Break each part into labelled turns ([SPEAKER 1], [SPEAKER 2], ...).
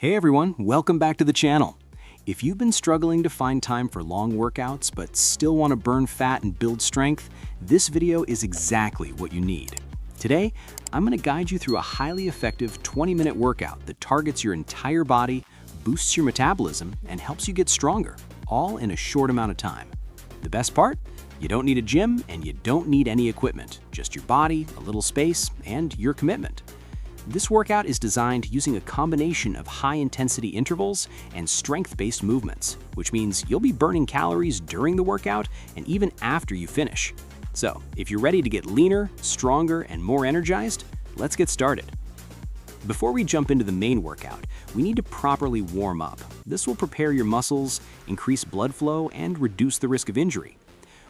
[SPEAKER 1] Hey everyone, welcome back to the channel. If you've been struggling to find time for long workouts but still want to burn fat and build strength, this video is exactly what you need. Today, I'm going to guide you through a highly effective 20-minute workout that targets your entire body, boosts your metabolism, and helps you get stronger, all in a short amount of time. The best part? You don't need a gym and you don't need any equipment, just your body, a little space, and your commitment. This workout is designed using a combination of high-intensity intervals and strength-based movements, which means you'll be burning calories during the workout and even after you finish. So, if you're ready to get leaner, stronger, and more energized, let's get started. Before we jump into the main workout, we need to properly warm up. This will prepare your muscles, increase blood flow, and reduce the risk of injury.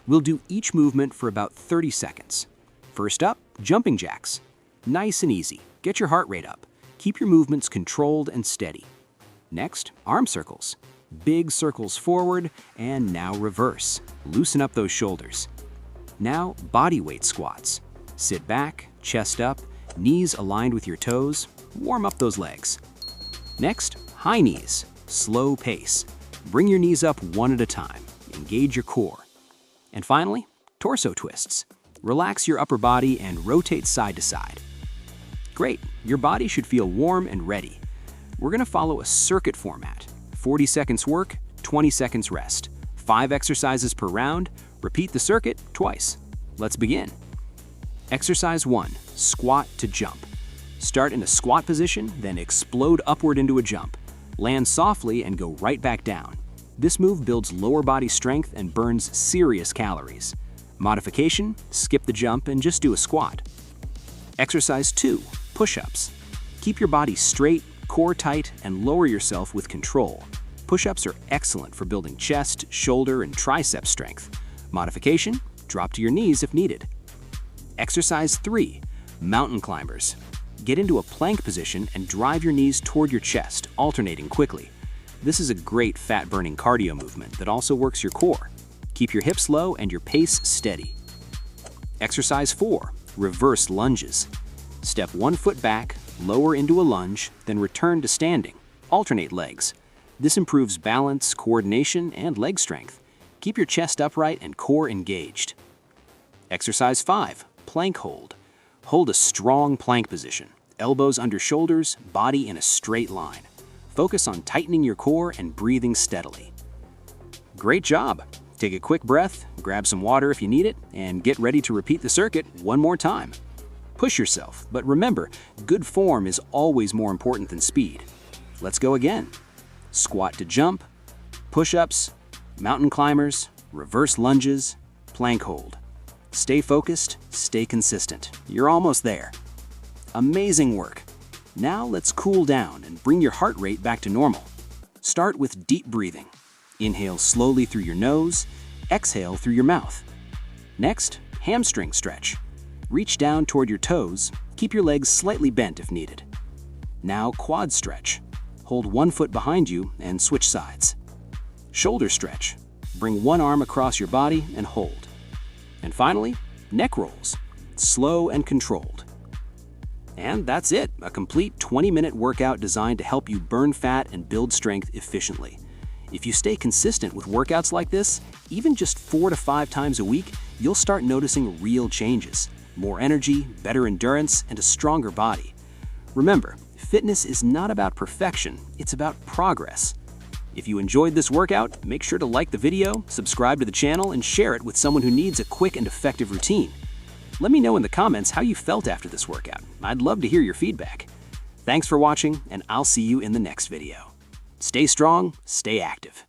[SPEAKER 1] We'll do each movement for about 30 seconds. First up, jumping jacks. Nice and easy. Get your heart rate up. Keep your movements controlled and steady. Next, arm circles. Big circles forward, and now reverse. Loosen up those shoulders. Now, body weight squats. Sit back, chest up, knees aligned with your toes. Warm up those legs. Next, high knees. Slow pace. Bring your knees up one at a time. Engage your core. And finally, torso twists. Relax your upper body and rotate side to side. Great, your body should feel warm and ready. We're going to follow a circuit format. 40 seconds work, 20 seconds rest. 5 exercises per round. Repeat the circuit twice. Let's begin. Exercise 1, squat to jump. Start in a squat position, then explode upward into a jump. Land softly and go right back down. This move builds lower body strength and burns serious calories. Modification, skip the jump and just do a squat. Exercise 2, push-ups. Keep your body straight, core tight, and lower yourself with control. Push-ups are excellent for building chest, shoulder, and tricep strength. Modification, drop to your knees if needed. Exercise 3, mountain climbers. Get into a plank position and drive your knees toward your chest, alternating quickly. This is a great fat-burning cardio movement that also works your core. Keep your hips low and your pace steady. Exercise 4, reverse lunges. Step 1 foot back, lower into a lunge, then return to standing. Alternate legs. This improves balance, coordination, and leg strength. Keep your chest upright and core engaged. Exercise 5, plank hold. Hold a strong plank position. Elbows under shoulders, body in a straight line. Focus on tightening your core and breathing steadily. Great job! Take a quick breath, grab some water if you need it, and get ready to repeat the circuit one more time. Push yourself, but remember, good form is always more important than speed. Let's go again. Squat to jump, push-ups, mountain climbers, reverse lunges, plank hold. Stay focused, stay consistent. You're almost there. Amazing work. Now let's cool down and bring your heart rate back to normal. Start with deep breathing. Inhale slowly through your nose, exhale through your mouth. Next, hamstring stretch. Reach down toward your toes, keep your legs slightly bent if needed. Now quad stretch. Hold 1 foot behind you and switch sides. Shoulder stretch. Bring one arm across your body and hold. And finally, neck rolls. Slow and controlled. And that's it, a complete 20-minute workout designed to help you burn fat and build strength efficiently. If you stay consistent with workouts like this, even just 4 to 5 times a week, you'll start noticing real changes. More energy, better endurance, and a stronger body. Remember, fitness is not about perfection, it's about progress. If you enjoyed this workout, make sure to like the video, subscribe to the channel, and share it with someone who needs a quick and effective routine. Let me know in the comments how you felt after this workout. I'd love to hear your feedback. Thanks for watching, and I'll see you in the next video. Stay strong, stay active.